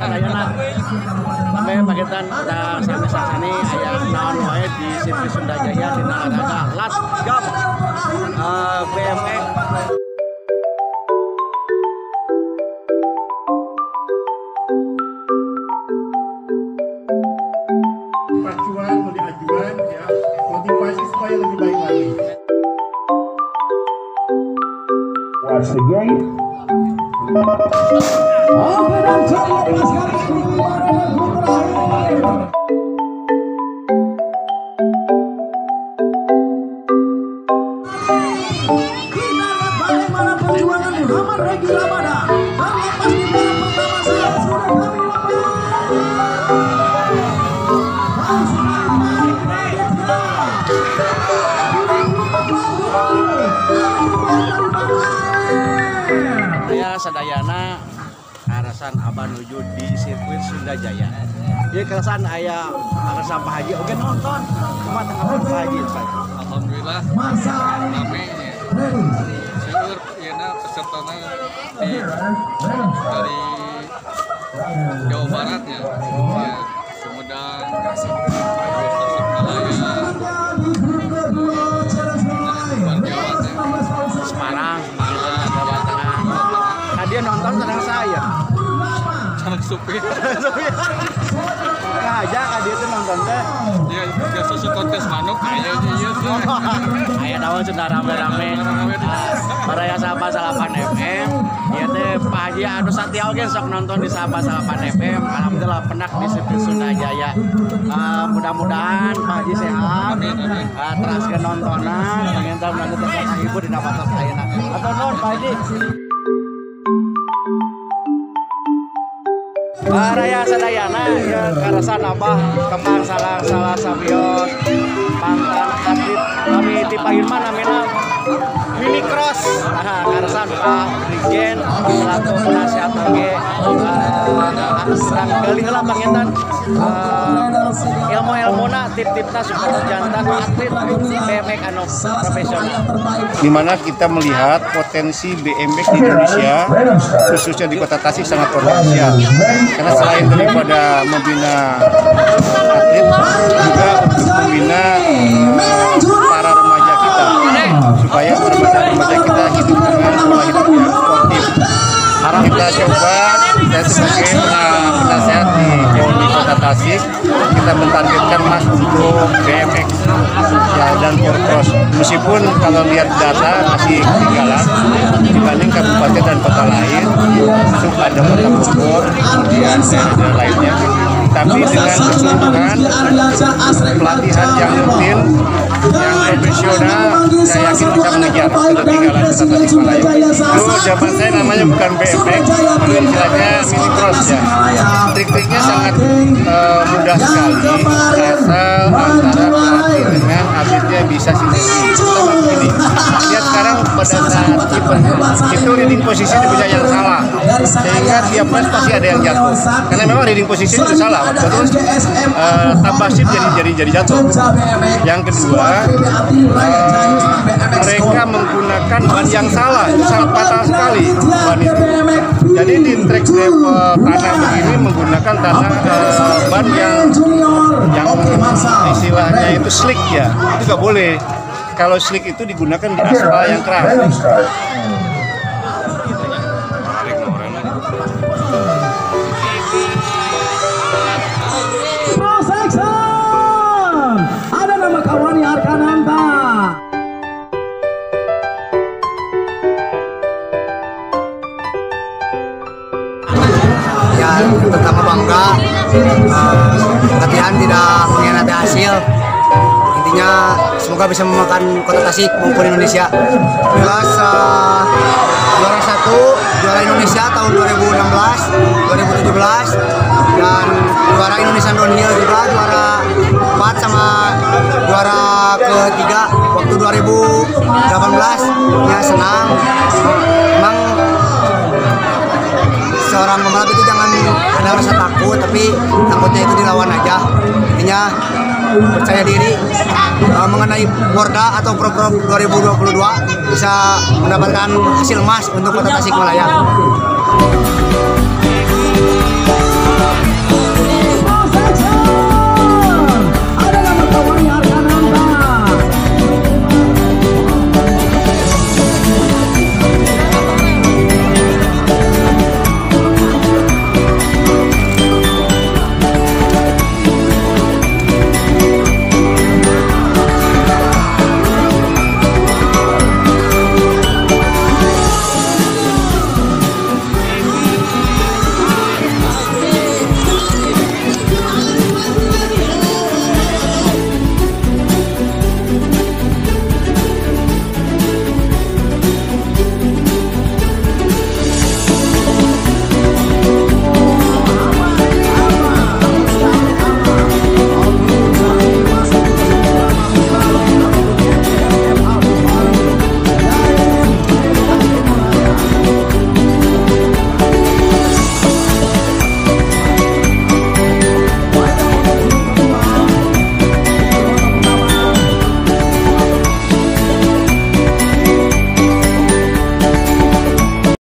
sadayana sampai paketan udah sampai saat ini ayah naon wae di sirkuit Sunda Jaya di olahraga Last Gap BMX. Pacuan, mau diajuan ya, motivasi supaya lebih baik lagi. Watch the gate. Oke, dan coba lepaskan kita lihat bagaimana perjuangan Muhammad Regi Lamada terlepas di bola pertama saya sudah kami Sadayana arasan abah nuju di sirkuit Sunda Jaya. Jadi kerasan ayah arasan Pak Haji oke nonton cuma tengah Pak Haji. Alhamdulillah rame seueur yeuna pesertana dari Jawa Barat ya. Sumedang, Tasikmalaya, Semarang, Jawa Tengah. Dia nonton tenang saya. Canak supir. Nah aja kan dia tuh nonton teh. Ya biasa suka kontes manuk aya ieu teh. Aya naon cenah rame-rame. Baraya Sahabat Salapan FM. Ieu teh Pak Haji anu satia oge sok nonton di Sahabat Salapan FM. Alhamdulillah penak di sirkuit Sunda Jaya. Mudah-mudahan Pak Haji sehat. Teraskeun nontonan, pengen tahu nanti teh ibu di dapat ayeuna. Atau non Pak Haji. Raya sadayana ya karasan abah kepang salah sabios pangkat atlet kami ti Pahirman namina mini cross karasan Pak Brigjen selaku penasihat oge sedang gali heula panginten ilmu-ilmuna tip-tipna supaya jantan atlet BMX anu profesional. Di mana kita melihat potensi BMX di Indonesia khususnya di Kota Tasik sangat potensial. Karena selain daripada membina atlet, juga untuk membina para remaja kita supaya remaja kita hidup dengan pola hidup yang sportif. Kita coba, saya sebagai penasehat di Kota Tasik, kita mentargetkan Mas untuk BMX ya, dan Porcross. Meskipun kalau lihat data masih ketinggalan dibanding kabupaten dan kota lain, termasuk ada Kota Bogor, kemudian daerah lainnya. Tapi dengan keseluruhan pelatihan yang rutin, yang profesional, saya yakin bisa mengejar ketinggalan Kota Tasikmalaya. Dulu zaman saya namanya bukan BMX, dulu istilahnya mini cross ya. Trik-triknya sangat mudah sekali, asal antara pelatih dengan atletnya bisa sinergi. Pertama begini, lihat sekarang pada saat kiper itu leading posisi punya yang salah, sehingga tiap match pasti ada yang jatuh. Karena memang leading posisi itu salah, terus tambah shift jadi jatuh. Yang kedua, mereka menggunakan ban yang salah, itu sangat fatal sekali ban itu. Jadi di track tanah begini menggunakan tanah ban yang istilahnya itu slick ya, itu nggak boleh. Kalau slick itu digunakan di aspal yang keras. Ada nama kawan Arkananta. Ya, pertama bangga, latihan tidak mengkhianati hasil. Intinya semoga bisa memakan Kota Tasik maupun Indonesia. Jelas juara 1, juara Indonesia tahun 2016, 2017, dan juara Indonesian Downhill juga juara 4 sama juara ketiga waktu 2018. Ya senang, emang seorang pembalap itu jangan ada rasa takut, tapi takutnya itu dilawan aja. Intinya percaya diri mengenai Porda atau Pro 2022 bisa mendapatkan hasil emas untuk Kota Tasikmalaya.